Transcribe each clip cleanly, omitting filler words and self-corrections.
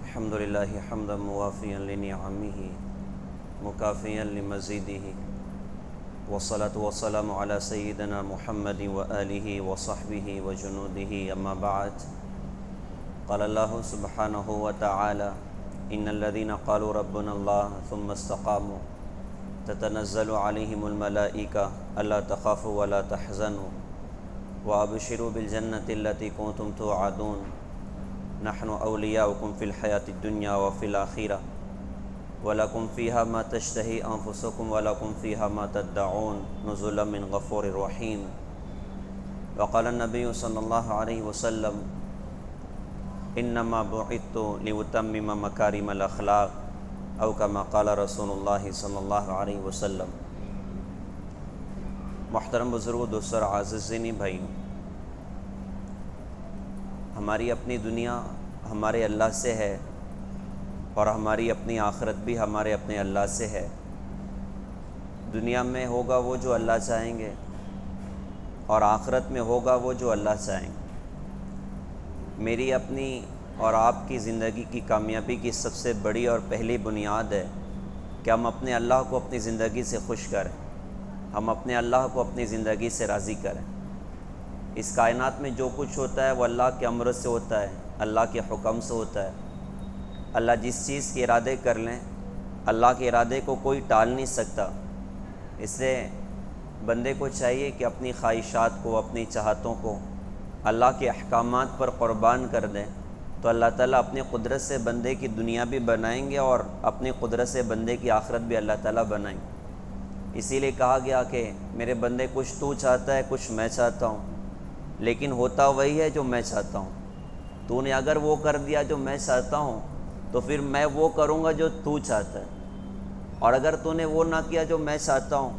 الحمد لله حمدا موافيا لنعمه مكافيا لمزيده، والصلاة والسلام على سيدنا محمد وآله وصحبه وجنوده، أما بعد. قال الله سبحانه وتعالى: إن الذين قالوا ربنا الله ثم استقاموا تتنزل عليهم الملائكة ألا تخافوا ولا تحزنوا وأبشروا بالجنة التي كنتم توعدون نحن أولياؤكم في الحياة الدنيا وفي الآخرة وَلَكُمْ فِيهَا مَا تَشْتَهِي أَنفُسُكُمْ وَلَكُمْ فِيهَا مَا تَدَّعُونَ نُزُلًا مِّن غَفُورٍ رَّحِيمٍ. وقال النبي صلى الله عليه وسلم: إنما بعثت لأتمم مكارم الأخلاق، أو كما قال رسول اللہ صلی اللہ علیہ وسلم. محترم بزرگوں، دوستوں اور عزیزین بھائی، ہماری اپنی دنیا ہمارے اللہ سے ہے اور ہماری اپنی آخرت بھی ہمارے اپنے اللہ سے ہے. دنیا میں ہوگا وہ جو اللہ چاہیں گے، اور آخرت میں ہوگا وہ جو اللہ چاہیں گے. میری اپنی اور آپ کی زندگی کی کامیابی کی سب سے بڑی اور پہلی بنیاد ہے کہ ہم اپنے اللہ کو اپنی زندگی سے خوش کریں، ہم اپنے اللہ کو اپنی زندگی سے راضی کریں. اس کائنات میں جو کچھ ہوتا ہے وہ اللہ کے امر سے ہوتا ہے، اللہ کے حکم سے ہوتا ہے. اللہ جس چیز کے ارادے کر لیں، اللہ کے ارادے کو کوئی ٹال نہیں سکتا. اس لیے بندے کو چاہیے کہ اپنی خواہشات کو، اپنی چاہتوں کو اللہ کے احکامات پر قربان کر دیں، تو اللہ تعالیٰ اپنی قدرت سے بندے کی دنیا بھی بنائیں گے اور اپنی قدرت سے بندے کی آخرت بھی اللہ تعالیٰ بنائیں گے. اسی لیے کہا گیا کہ میرے بندے کچھ تو چاہتا ہے، کچھ میں چاہتا ہوں، لیکن ہوتا وہی ہے جو میں چاہتا ہوں. تو نے اگر وہ کر دیا جو میں چاہتا ہوں تو پھر میں وہ کروں گا جو تو چاہتا ہے، اور اگر تو نے وہ نہ کیا جو میں چاہتا ہوں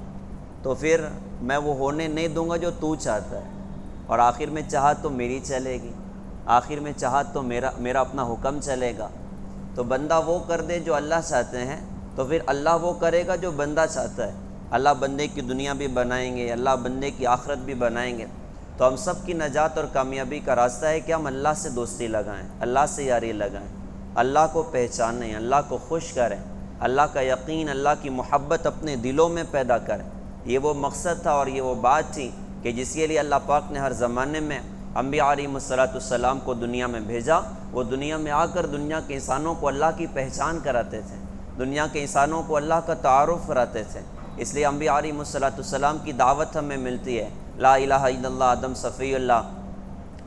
تو پھر میں وہ ہونے نہیں دوں گا جو تو چاہتا ہے. اور آخر میں چاہت تو میری چلے گی، آخر میں چاہت تو میرا اپنا حکم چلے گا. تو بندہ وہ کر دے جو اللہ چاہتے ہیں تو پھر اللہ وہ کرے گا جو بندہ چاہتا ہے. اللہ بندے کی دنیا بھی بنائیں گے، اللہ بندے کی آخرت بھی بنائیں گے. تو ہم سب کی نجات اور کامیابی کا راستہ ہے کہ ہم اللہ سے دوستی لگائیں، اللہ سے یاری لگائیں، اللہ کو پہچانیں، اللہ کو خوش کریں، اللہ کا یقین، اللہ کی محبت اپنے دلوں میں پیدا کریں. یہ وہ مقصد تھا اور یہ وہ بات تھی کہ جس کے لیے اللہ پاک نے ہر زمانے میں انبیاء علیہ السلام کو دنیا میں بھیجا. وہ دنیا میں آ کر دنیا کے انسانوں کو اللہ کی پہچان کراتے تھے، دنیا کے انسانوں کو اللہ کا تعارف کراتے تھے. اس لیے انبیاء علیہ السلام کی دعوت ہمیں ملتی ہے: لا الہ الا اللہ آدم صفی اللہ،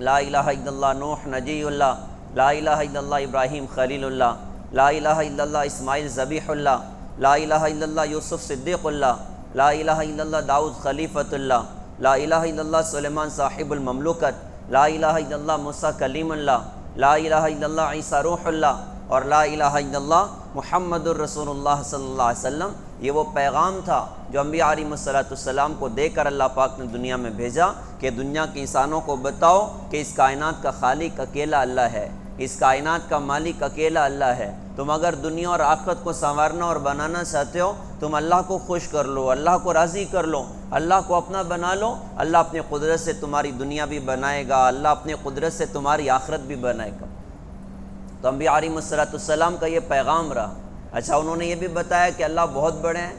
لا الہ الا اللہ نوح نجی اللہ، لا الہ الا اللہ ابراہیم خلیل اللہ، لا الہ الا اللہ اسماعیل ذبیح اللہ، لا الہ الا اللہ یوسف صدیق اللہ، لا الہ الا اللہ داؤد خلیفۃ اللہ، لا الہ الا اللہ سلیمان صاحب المملوکت، لا الہ الا اللہ موسیٰ کلیم اللہ، لا الہ الا اللہ عیسیٰ روح اللہ، اور لا الہ الا اللہ محمد الرسول اللہ صلی اللہ علیہ وسلم. یہ وہ پیغام تھا جو انبیاء علیہ السلام کو دے کر اللہ پاک نے دنیا میں بھیجا کہ دنیا کے انسانوں کو بتاؤ کہ اس کائنات کا خالق اکیلا اللہ ہے، اس کائنات کا مالک اکیلا اللہ ہے. تم اگر دنیا اور آخرت کو سنوارنا اور بنانا چاہتے ہو، تم اللہ کو خوش کر لو، اللہ کو راضی کر لو، اللہ کو اپنا بنا لو. اللہ اپنی قدرت سے تمہاری دنیا بھی بنائے گا، اللہ اپنی قدرت سے تمہاری آخرت بھی بنائے گا. تو انبیاء علیہ السلام کا یہ پیغام رہا. اچھا، انہوں نے یہ بھی بتایا کہ اللہ بہت بڑے ہیں،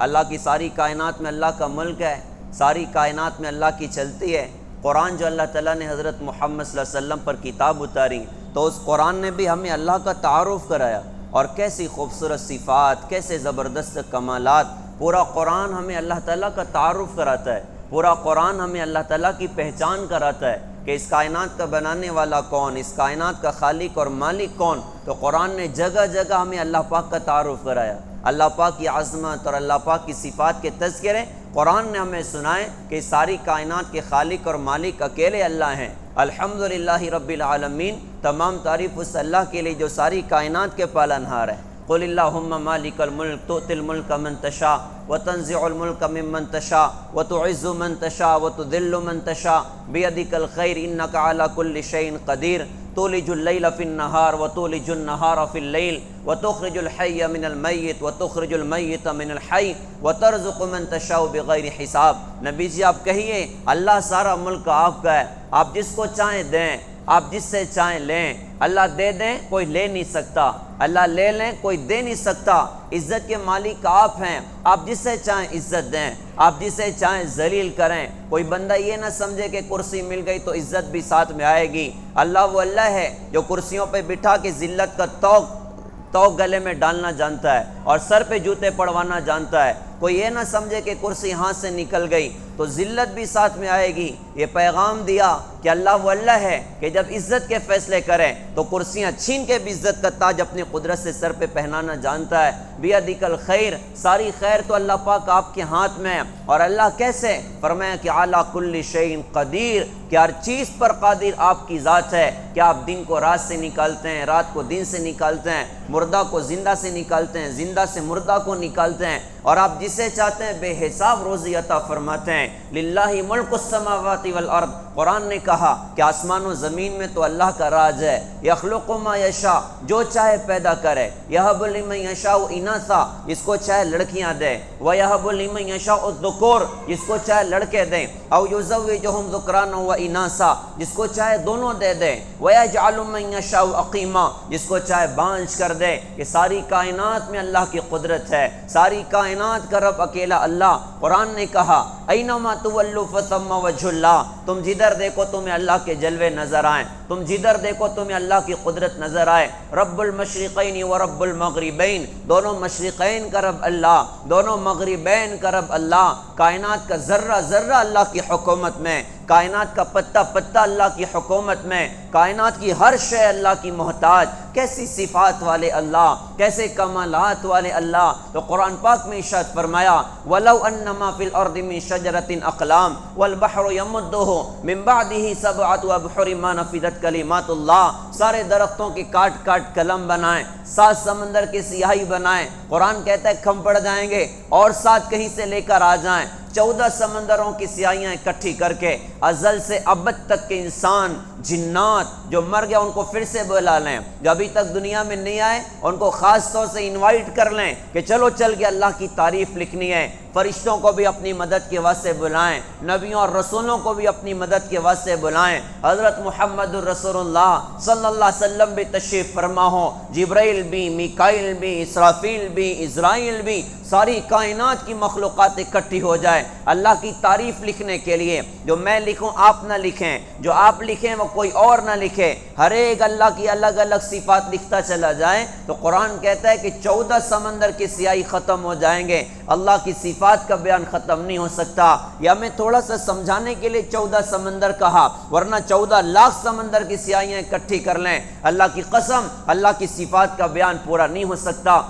اللہ کی ساری کائنات میں اللہ کا ملک ہے، ساری کائنات میں اللہ کی چلتی ہے. قرآن جو اللہ تعالیٰ نے حضرت محمد صلی اللہ علیہ وسلم پر کتاب اتاری، تو اس قرآن نے بھی ہمیں اللہ کا تعارف کرایا. اور کیسی خوبصورت صفات، کیسے زبردست کمالات. پورا قرآن ہمیں اللہ تعالیٰ کا تعارف کراتا ہے، پورا قرآن ہمیں اللہ تعالیٰ کی پہچان کراتا ہے کہ اس کائنات کا بنانے والا کون، اس کائنات کا خالق اور مالک کون. تو قرآن نے جگہ جگہ ہمیں اللہ پاک کا تعارف کرایا. اللہ پاک کی عظمت اور اللہ پاک کی صفات کے تذکرے قرآن نے ہمیں سنائے کہ ساری کائنات کے خالق اور مالک اکیلے اللہ ہیں. الحمدللہ رب العالمین، تمام تعریف اس اللہ کے لیے جو ساری کائنات کے پالنہار ہے. قل اللہم مالک الملک تؤتی الملک من تشاء وتنزع الملک ممن تشاء وتعز من تشاء وتذل من تشاء بیدک الخیر انک علی کل شیء قدیر تولج اللیل فی النہار وتولج النہار فی اللیل وتخرج الحی من المیت وتخرج المیت من الحی وترزق من تشاء بغیر حساب. نبی جی آپ کہیے اللہ سارا ملک آپ کا ہے، آپ جس کو چاہیں دیں، آپ جس سے چاہیں لیں، اللہ دے دیں کوئی لے نہیں سکتا، اللہ لے لیں کوئی دے نہیں سکتا۔ عزت کے مالک آپ ہیں، آپ جسے چاہیں عزت دیں، آپ جسے چاہیں ذلیل کریں۔ کوئی بندہ یہ نہ سمجھے کہ کرسی مل گئی تو عزت بھی ساتھ میں آئے گی۔ اللہ وہ اللہ ہے جو کرسیوں پہ بٹھا کے ذلت کا توق گلے میں ڈالنا جانتا ہے اور سر پہ جوتے پڑوانا جانتا ہے۔ کوئی یہ نہ سمجھے کہ کرسی ہاتھ سے نکل گئی تو ذلت بھی ساتھ میں آئے گی۔ یہ پیغام دیا کہ اللہ وہ اللہ ہے کہ جب عزت کے فیصلے کریں تو کرسیاں چھین کے بھی عزت کا تاج اپنی قدرت سے سر پہ پہنانا جانتا ہے۔ بیدک الخیر، ساری خیر تو اللہ پاک آپ کے ہاتھ میں ہے۔ اور اللہ کیسے؟ فرمایا کہ اعلیٰ کل شیء قدیر، کہ ہر چیز پر قادر آپ کی ذات ہے، کہ آپ دن کو رات سے نکالتے ہیں، رات کو دن سے نکالتے ہیں، مردہ کو زندہ سے نکالتے ہیں، زندہ سے مردہ کو نکالتے ہیں، اور آپ جسے چاہتے ہیں بے حساب روزی عطا فرماتے ہیں۔ للہ ملک السماوات والارض، قرآن نے کہا کہ آسمان و زمین میں تو اللہ کا راج ہے۔ یخلق ما یشاء، جو چاہے پیدا کرے۔ یہب لمن یشاء اناثا، جس کو چاہے لڑکیاں دے۔ ویہب لمن یشاء الذکور، جس کو چاہے لڑکے دیں۔ او یزوجہم ذکرانا و اناثا، جس کو چاہے دونوں دے دے۔ ویجعل من یشاء عقیما، جس کو چاہے بانجھ کر دے۔ کہ ساری کائنات میں اللہ کی قدرت ہے، ساری کائنات کا رب اکیلا اللہ۔ قرآن نے کہا اینما تولوا فثم وجہ اللہ، تم جدھر دیکھو تمہیں اللہ کے جلوے نظر آئیں، تم جدھر دیکھو تمہیں اللہ کی قدرت نظر آئے۔ رب المشرقین و رب المغربین، دونوں مشرقین کا رب اللہ، دونوں مغربین کا رب اللہ۔ کائنات کا ذرہ ذرہ اللہ کی حکومت میں، کائنات کا پتہ پتہ اللہ کی حکومت میں، کائنات کی ہر شے اللہ کی محتاج۔ کیسی صفات والے اللہ، کیسے کمالات والے اللہ۔ تو قرآن پاک میں ارشاد فرمایا وَلَوْ أَنَّمَا فِي الْأَرْضِ مِن شَجَرَةٍ أَقْلَامٌ وَالْبَحْرُ يَمُدُّهُ مِن بَعْدِهِ سَبْعَةُ أَبْحُرٍ مَا نَفِدَتْ كَلِمَاتُ اللَّهِ، سارے درختوں کی کاٹ کاٹ قلم بنائیں، 7 سمندر کی سیاہی بنائیں۔ قرآن کہتا ہے کم پڑ جائیں گے اور 7 کہیں سے لے کر آ جائیں۔ 14 سمندروں کی سیاہیاں اکٹھی کر کے ازل سے ابد تک کے انسان جنات جو مر گیا ان کو پھر سے بلا لیں، جو ابھی تک دنیا میں نہیں آئے ان کو خاص طور سے انوائٹ کر لیں کہ چلو چل کے اللہ کی تعریف لکھنی ہے۔ فرشتوں کو بھی اپنی مدد کے واسطے بلائیں، نبیوں اور رسولوں کو بھی اپنی مدد کے واسطے بلائیں۔ حضرت محمد الرسول اللہ صلی اللہ علیہ وسلم بھی تشریف فرما ہو، جبرائیل بھی، میکائیل بھی، اسرافیل بھی، اسرائیل بھی، ساری کائنات کی مخلوقات اکٹھی ہو جائے اللہ کی تعریف لکھنے کے لیے۔ جو میں لکھوں آپ نہ لکھیں، جو آپ لکھیں وہ کوئی اور نہ لکھے، ہر ایک اللہ کی الگ الگ صفات لکھتا چلا جائے تو قرآن کہتا ہے کہ 14 سمندر کی سیاہی ختم ہو جائیں گے، اللہ کی صفات کا بیان ختم نہیں ہو سکتا۔ یا میں تھوڑا سا سمجھانے کے لیے 14 سمندر کہا، ورنہ 14 لاکھ سمندر کی سیاہیاں اکٹھی کر لیں، اللہ کی قسم اللہ کی صفات کا بیان پورا نہیں ہو سکتا۔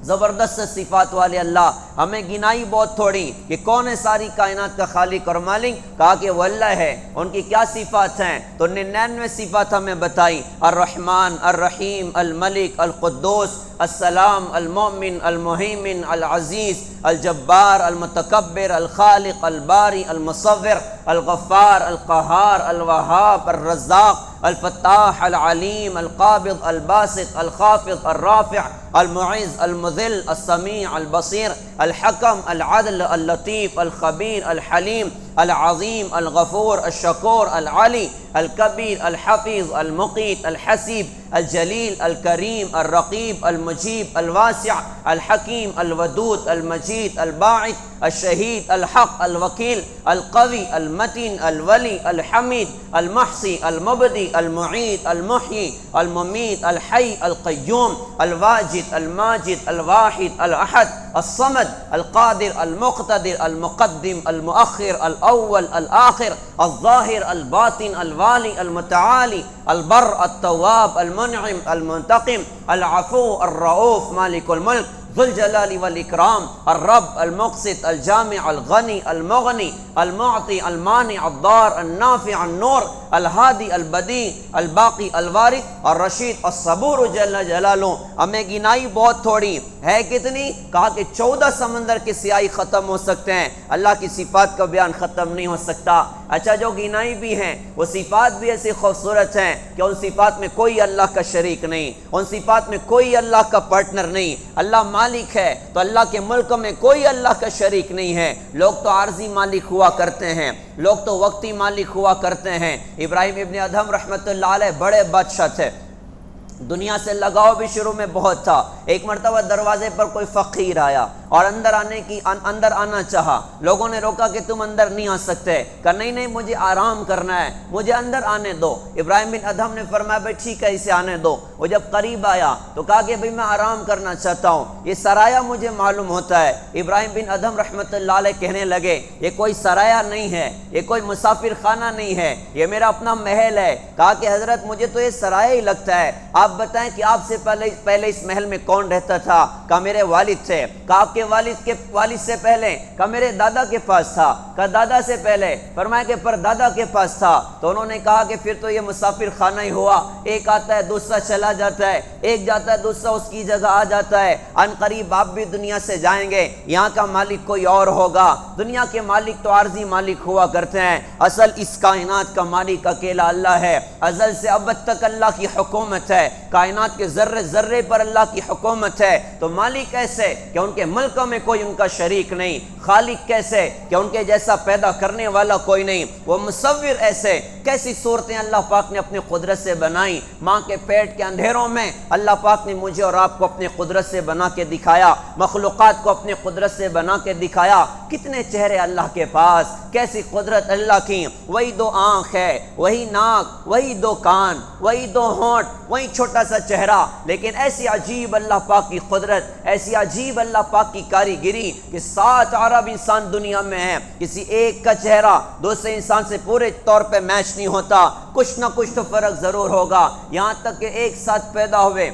زبردست صفات والے اللہ، ہمیں گنائی بہت تھوڑی کہ کون ہے ساری کائنات کا خالق اور مالک، کہا کہ وہ اللہ ہے۔ ان کی کیا صفات ہیں؟ تو 99 صفات ہمیں بتائی، الرحمن، الرحیم، الملک، القدوس، السلام، المؤمن، المہیمن، العزیز، الجبار، المتکبر، الخالق، الباری، المصور، الغفار، القہار، الوہاب، الرزاق، الفتاح، العلیم، القابض، الباسط، الخافض، الرافع، المعز، المذل، السمیع، البصیر، الحکم، العدل، اللطیف، الخبیر، الحلیم، العظیم، الغفور، الشکور، العلی، الکبیر، الحفیظ، المقیت، الحسیب، الجلیل، الکریم، الرقیب، المجیب، الواسع، الحکیم، الودود، المجید، الباعث، الشہید، الحق، الوکیل، القوی، المتین، الولی، الحمید، المحصی، المبدی، المعید، المحیی، الممیت، الحی، القیوم، الواجد، الماجد، الواحد، الاحد، الصمد، القادر، المقتدر، المقدم، المؤخر، الاول، الآخر، الظاہر، الباطن، الوالی، المتعالی، البر، التواب، المنعم، المنتقم، العفو، الرؤوف، مالک الملک، ذو الجلال والاکرام، الرب، المقسط، الجامع، الغنی، المغنی، المعطی، المانع، الضار، النافع، النور، الہادی، البدیع، الباقی، الوارث، الرشید، الصبور جل جلالہ۔ ہمیں گنائی بہت تھوڑی ہے، کتنی؟ کہا کہ 14 سمندر کی سیاہی ختم ہو سکتے ہیں، اللہ کی صفات کا بیان ختم نہیں ہو سکتا۔ اچھا جو گنائی بھی ہیں وہ صفات بھی ایسی خوبصورت ہیں کہ ان صفات میں کوئی اللہ کا شریک نہیں، ان صفات میں کوئی اللہ کا پارٹنر نہیں۔ اللہ مالک ہے تو اللہ کے ملک میں کوئی اللہ کا شریک نہیں ہے۔ لوگ تو عارضی مالک ہوا کرتے ہیں، لوگ تو وقتی مالک ہوا کرتے ہیں۔ ابراہیم ابن ادھم رحمۃ اللہ علیہ بڑے بادشاہ تھے، دنیا سے لگاؤ بھی شروع میں بہت تھا۔ ایک مرتبہ دروازے پر کوئی فقیر آیا اور اندر آنا چاہا، لوگوں نے روکا کہ تم اندر نہیں آ سکتے، کہا نہیں نہیں مجھے آرام کرنا ہے، مجھے اندر آنے دو۔ ابراہیم بن ادہم نے فرمایا بھائی ٹھیک ہے اسے آنے دو۔ وہ جب قریب آیا تو کہا کہ بھائی میں آرام کرنا چاہتا ہوں، یہ سرایا مجھے معلوم ہوتا ہے۔ ابراہیم بن ادہم رحمۃ اللہ علیہ کہنے لگے یہ کوئی سرایا نہیں ہے، یہ کوئی مسافر خانہ نہیں ہے، یہ میرا اپنا محل ہے۔ کہا کہ حضرت مجھے تو یہ سرایا ہی لگتا ہے، آپ بتائیں کہ آپ سے پہلے اس محل میں کون رہتا تھا؟ کہا میرے والد تھے۔ کہا آپ کے والد سے پہلے؟ کہا میرے دادا کے پاس تھا۔ کہا دادا سے پہلے؟ فرمایا کہ پر دادا کے پاس تھا۔ تو انہوں نے کہا کہ پھر تو یہ مسافر خانہ ہی ہوا، ایک آتا ہے دوسرا چلا جاتا ہے، ایک جاتا ہے دوسرا اس کی جگہ آ جاتا ہے، ان قریب آپ بھی دنیا سے جائیں گے، یہاں کا مالک کوئی اور ہوگا۔ دنیا کے مالک تو عارضی مالک ہوا کرتے ہیں، اصل اس کائنات کا مالک اکیلا اللہ ہے، ازل سے ابد تک اللہ کی حکومت ہے، کائنات کے ذرے ذرے پر اللہ کی حکومت ہے۔ تو مالک ایسے کہ ان کے ملکوں میں کوئی ان کا شریک نہیں، خالق کیسے کہ ان کے جیسا پیدا کرنے والا کوئی نہیں، وہ مصور ایسے کیسی صورتیں اللہ پاک نے اپنی قدرت سے بنائی۔ ماں کے پیٹ کے اندھیروں میں اللہ پاک نے مجھے اور آپ کو اپنی قدرت سے بنا کے دکھایا، مخلوقات کو اپنی قدرت سے بنا کے دکھایا۔ کتنے چہرے اللہ کے پاس، کیسی قدرت اللہ کی، وہی دو آنکھ ہے، وہی ناک، وہی دو کان، وہی دو ہونٹ، وہی چھوٹا سا چہرہ، لیکن ایسی عجیب اللہ پاک کی قدرت، ایسی عجیب اللہ پاک کی کاریگری کہ 7 ارب انسان دنیا میں ہیں، کسی ایک کا چہرہ دوسرے انسان سے پورے طور پہ میچ نہیں ہوتا، کچھ نہ کچھ تو فرق ضرور ہوگا۔ یہاں تک کہ ایک ساتھ پیدا ہوئے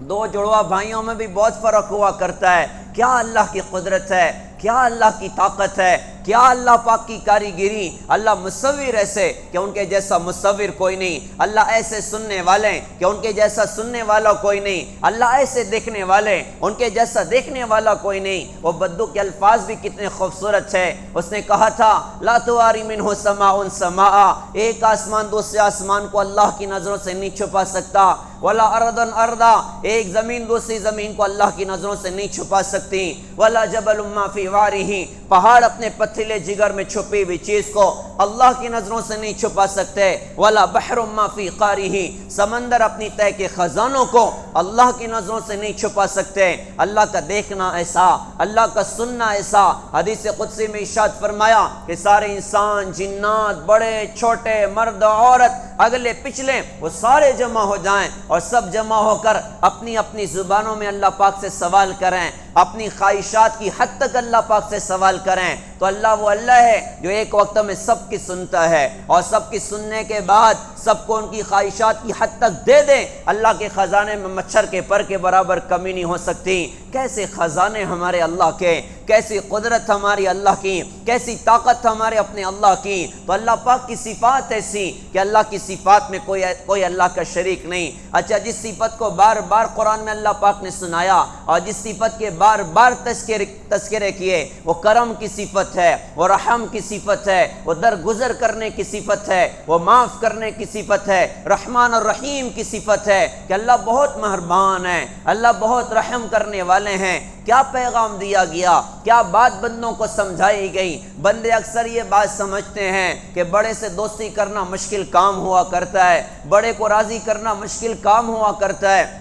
2 جڑواں بھائیوں میں بھی بہت فرق ہوا کرتا ہے۔ کیا اللہ کی قدرت ہے، کیا اللہ کی طاقت ہے، کیا اللہ پاک کی کاریگری۔ اللہ مصور ایسے کہ ان کے جیسا مصور کوئی نہیں، اللہ ایسے سننے والے کہ ان کے جیسا سننے والا کوئی نہیں، اللہ ایسے دیکھنے والے ان کے جیسا دیکھنے والا کوئی نہیں۔ وہ بدو کے الفاظ بھی کتنے خوبصورت ہے، اس نے کہا تھا لا تواری منہ سماء سماء، ایک آسمان دوسرے آسمان کو اللہ کی نظروں سے نہیں چھپا سکتا، ولا ارض ارضا، ایک زمین دوسری زمین کو اللہ کی نظروں سے نہیں چھپا سکتی، ولا جبل ما فی وارہ، پہاڑ اپنے پتھرے جگر میں چھپی ہوئی چیز کو اللہ کی نظروں سے نہیں چھپا سکتے، ولا بحر ما فی قارہ، سمندر اپنی تہ کے خزانوں کو اللہ کی نظروں سے نہیں چھپا سکتے۔ اللہ کا دیکھنا ایسا، اللہ کا سننا ایسا۔ حدیث قدسی میں ارشاد فرمایا کہ سارے انسان، جنات، بڑے چھوٹے، مرد عورت، اگلے پچھلے، وہ سارے جمع ہو جائیں اور سب جمع ہو کر اپنی اپنی زبانوں میں اللہ پاک سے سوال کریں، اپنی خواہشات کی حد تک اللہ پاک سے سوال کریں، تو اللہ وہ اللہ ہے جو ایک وقت میں سب کی سنتا ہے، اور سب کی سننے کے بعد سب کو ان کی خواہشات کی حد تک دے دیں۔ اللہ کے خزانے میں مچھر کے پر کے برابر کمی نہیں ہو سکتی۔ کیسے خزانے ہمارے اللہ کے، کیسی قدرت ہماری اللہ کی، کیسی طاقت ہمارے اپنے اللہ کی۔ تو اللہ پاک کی صفات ایسی کہ اللہ کی صفات میں کوئی اللہ کا شریک نہیں۔ اچھا، جس صفت کو بار بار قرآن میں اللہ پاک نے سنایا اور جس صفت کے بار بار تذکرے کیے، وہ کرم کی صفت ہے، وہ رحم کی صفت ہے، وہ درگزر کرنے کی صفت ہے، وہ معاف کرنے کی صفت ہے، رحمان اور رحیم کی صفت ہے کہ اللہ بہت مہربان ہے، اللہ بہت رحم کرنے والے ہیں۔ کیا پیغام دیا گیا، کیا بات بندوں کو سمجھائی گئی۔ بندے اکثر یہ بات سمجھتے ہیں کہ بڑے سے دوستی کرنا مشکل کام ہوا کرتا ہے، بڑے کو راضی کرنا مشکل کام ہوا کرتا ہے۔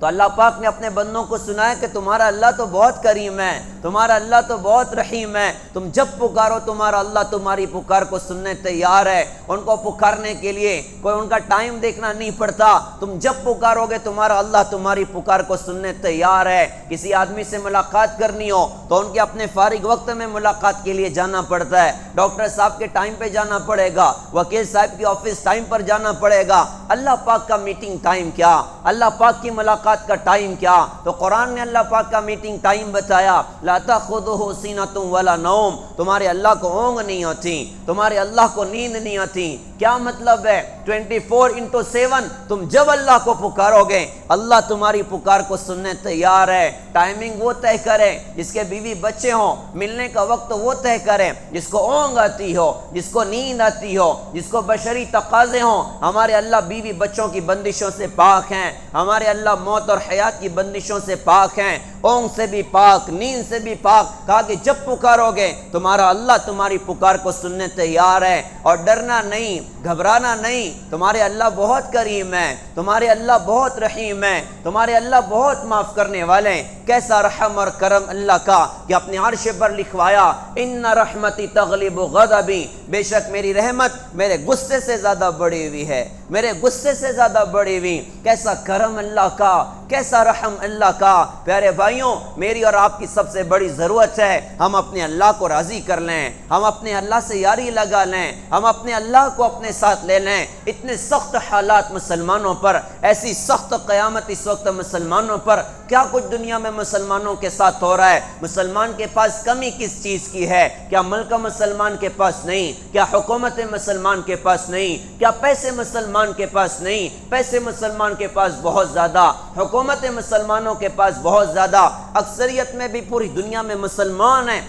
تو اللہ پاک نے اپنے بندوں کو سنایا کہ تمہارا اللہ تو بہت کریم ہے، تمہارا اللہ تو بہت رحیم ہے، تم جب پکارو تمہارا اللہ تمہاری پکار کو سننے تیار ہے۔ ان کو پکارنے کے لیے کوئی ان کا ٹائم دیکھنا نہیں پڑتا، تم جب پکارو گے تمہارا اللہ تمہاری پکار کو سننے تیار ہے۔ کسی آدمی سے ملاقات کرنی ہو تو ان کے اپنے فارغ وقت میں ملاقات کے لیے جانا پڑتا ہے، ڈاکٹر صاحب کے ٹائم پہ جانا پڑے گا، وکیل صاحب کی آفس ٹائم پر جانا پڑے گا۔ اللہ پاک کا میٹنگ ٹائم کیا، اللہ پاک کی ملاقات کا ٹائم کیا؟ تو قرآن نے اللہ پاک کا میٹنگ ٹائم بتایا، لا تأخذہ سینۃ ولا نوم، تمہارے اللہ کو اونگ نہیں ہوتی، تمہارے اللہ کو نیند نہیں آتی۔ کیا مطلب ہے؟ 24/7 تم جب اللہ کو پکارو گے اللہ تمہاری پکار کو سننے تیار ہے۔ ٹائمنگ وہ طے کرے جس کے بیوی بچے ہوں، ملنے کا وقت وہ طے کرے جس کو اونگ آتی ہو، جس کو نیند آتی ہو، جس کو بشری تقاضے ہوں۔ ہمارے اللہ بیوی بچوں کی بندشوں سے پاک ہیں، ہمارے اللہ موت اور حیات کی بندشوں سے پاک ہیں۔ اونگ سے بھی پاک، نیند سے بھی پاک، کہا کہ جب پکارو گے تمہارا اللہ تمہاری پکار کو سننے تیار ہے، اور ڈرنا نہیں، گھبرانا نہیں، تمہارے اللہ بہت کریم ہے، تمہارے اللہ بہت رحیم ہے، تمہارے اللہ بہت معاف کرنے والے ہیں۔ کیسا رحم اور کرم اللہ کا کہ اپنے عرش پر لکھوایا ان رحمتی تغلب غضبی، بے شک میری رحمت میرے غصے سے زیادہ بڑی ہوئی ہے، میرے غصے سے زیادہ بڑی ہوئی۔ کیسا کرم اللہ کا، کیسا رحم اللہ کا۔ پیارے بھائیوں، میری اور آپ کی سب سے بڑی ضرورت ہے ہم اپنے اللہ کو راضی کر لیں، ہم اپنے اللہ سے یاری لگا لیں، ہم اپنے اللہ کو اپنے ساتھ لے لیں۔ اتنے سخت حالات مسلمانوں پر، ایسی سخت قیامت اس وقت مسلمانوں پر، کیا کچھ دنیا میں مسلمانوں کے ساتھ ہو رہا ہے۔ مسلمان کے پاس کمی کس چیز کی ہے؟ کیا ملک مسلمان کے پاس نہیں؟ کیا حکومت مسلمان کے پاس نہیں؟ کیا پیسے مسلمان کے پاس نہیں؟ پیسے مسلمان کے پاس بہت زیادہ، حکومت مسلمانوں کے پاس بہت زیادہ، اکثریت میں بھی پوری دنیا میں مسلمان ہیں۔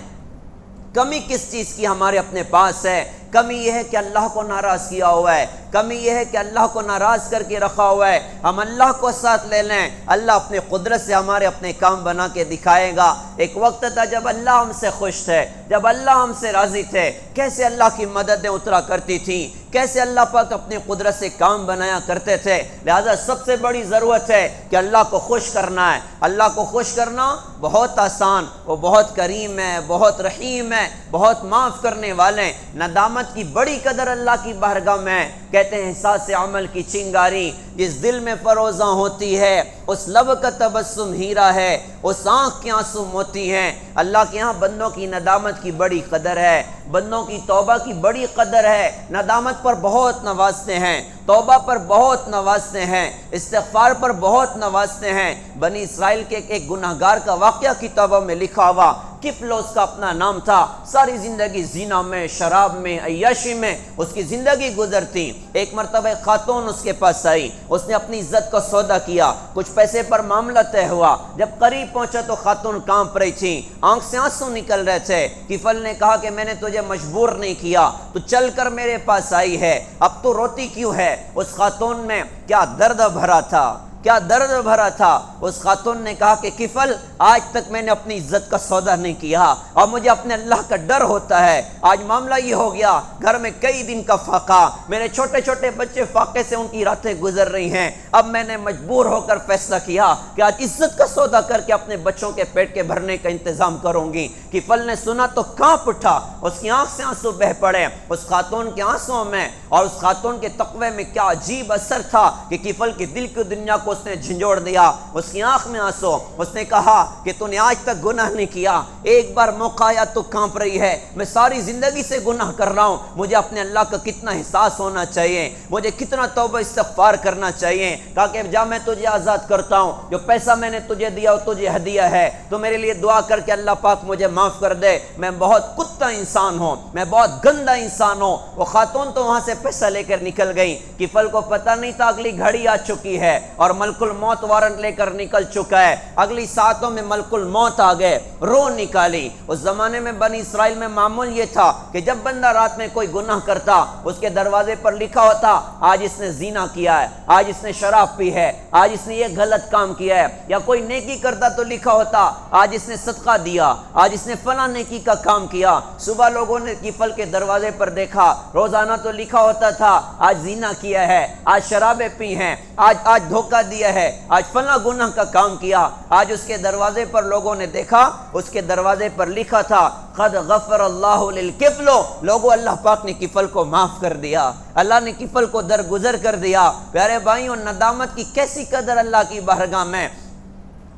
کمی کس چیز کی ہمارے اپنے پاس ہے؟ کمی یہ ہے کہ اللہ کو ناراض کیا ہوا ہے، کمی یہ ہے کہ اللہ کو ناراض کر کے رکھا ہوا ہے۔ ہم اللہ کو ساتھ لے لیں، اللہ اپنے قدرت سے ہمارے اپنے کام بنا کے دکھائے گا۔ ایک وقت تھا جب اللہ ہم سے خوش تھے، جب اللہ ہم سے راضی تھے، کیسے اللہ کی مددیں اترا کرتی تھیں، کیسے اللہ پاک اپنی قدرت سے کام بنایا کرتے تھے۔ لہذا سب سے بڑی ضرورت ہے کہ اللہ کو خوش کرنا ہے۔ اللہ کو خوش کرنا بہت آسان، وہ بہت کریم ہے، بہت رحیم ہے، بہت معاف کرنے والے ہیں۔ ندامت کی بڑی قدر اللہ کی بارگاہ میں، کہتے ہیں احساس عمل کی چنگاری جس دل میں فروزاں ہوتی ہے، اس لب کا تبسم ہیرا ہے، اس آنکھ کی آنسو موتی ہیں۔ اللہ کے ہاں بندوں کی ندامت کی بڑی قدر ہے، بندوں کی توبہ کی بڑی قدر ہے۔ ندامت پر بہت نوازتے ہیں، توبہ پر بہت نوازتے ہیں، استغفار پر بہت نوازتے ہیں۔ بنی اسرائیل کے ایک گناہگار کا واقعہ کتابوں میں لکھا ہوا، کفل اس کا اپنا نام تھا، ساری زندگی زنا میں، شراب میں، عیاشی میں اس کی زندگی گزرتی۔ ایک مرتبہ خاتون اس کے پاس آئی، اس نے اپنی عزت کا سودا کیا، کچھ پیسے پر معاملہ طے ہوا۔ جب قریب پہنچا تو خاتون کانپ رہی تھی، آنکھ سے آنسو نکل رہے تھے۔ کفل نے کہا کہ میں نے تجھے مجبور نہیں کیا، تو چل کر میرے پاس آئی ہے، اب تو روتی کیوں ہے؟ اس خاتون میں کیا درد بھرا تھا، کیا درد بھرا تھا۔ اس خاتون نے کہا کہ کفل، آج تک میں نے اپنی عزت کا سودا نہیں کیا اور مجھے اپنے اللہ کا ڈر ہوتا ہے۔ آج معاملہ یہ ہو گیا، گھر میں کئی دن کا فاقہ، میرے چھوٹے چھوٹے بچے فاقے سے ان کی راتیں گزر رہی ہیں۔ اب میں نے مجبور ہو کر فیصلہ کیا کہ آج عزت کا سودا کر کے اپنے بچوں کے پیٹ کے بھرنے کا انتظام کروں گی۔ کفل نے سنا تو کانپ اٹھا، اس کی آنکھ سے آنسو بہ پڑے۔ اس خاتون کے آنسوں میں اور اس خاتون کے تقوی میں کیا عجیب اثر تھا کہ کفل کے دل کی دنیا کو اس نے جھنجھوڑ دیا۔ اس کی آنکھ میں آنسو، اس نے کہا کہ تو نے آج تک گناہ نہیں کیا، ایک بار موقع آیا تو کانپ رہی ہے۔ میں ساری زندگی سے گناہ کر رہا ہوں، مجھے اپنے اللہ کا کتنا احساس ہونا چاہیے، مجھے کتنا توبہ استغفار کرنا چاہیے، تاکہ جب میں تجھے آزاد کرتا ہوں، جو پیسہ میں نے تجھے دیا وہ تجھے ہدیہ ہے، تو میرے لیے دعا کر کے اللہ پاک مجھے معاف کر دے، میں بہت کتا انسان ہوں، میں بہت گندا انسان ہوں۔ وہ خاتون تو وہاں سے پیسہ لے کر نکل گئی۔ کفل کو پتہ نہیں تھا اگلی گھڑی آ چکی ہے اور ملک الموت وارنٹ لے کر نکل چکا ہے۔ اگلی ساعتوں میں ملک الموت آ گئے، روح نکالی۔ اس زمانے میں بنی اسرائیل میں معمول یہ تھا کہ جب بندہ رات میں کوئی گناہ کرتا، اس کے دروازے پر لکھا ہوتا آج اس نے زنا کیا ہے، آج اس نے شراب پی ہے، آج اس نے یہ غلط کام کیا ہے، یا کوئی نیکی کرتا تو لکھا ہوتا آج اس نے صدقہ دیا، آج اس نے فلاں نیکی کا کام کیا۔ صبح لوگوں نے کفل کے دروازے پر دیکھا، روزانہ تو لکھا ہوتا تھا آج زنا کیا ہے، آج شرابیں پی ہیں، آج دھوکہ دیا ہے، آج فلاں گناہ کا کام کیا۔ آج اس کے دروازے پر لوگوں نے دیکھا، اس کے دروازے پر لکھا تھا قد غفر اللہ للکفل، لوگوں اللہ پاک نے کفل کو معاف کر دیا، اللہ نے کفل کو درگزر کر دیا۔ پیارے بھائیوں، ندامت کی کیسی قدر اللہ کی بارگاہ میں۔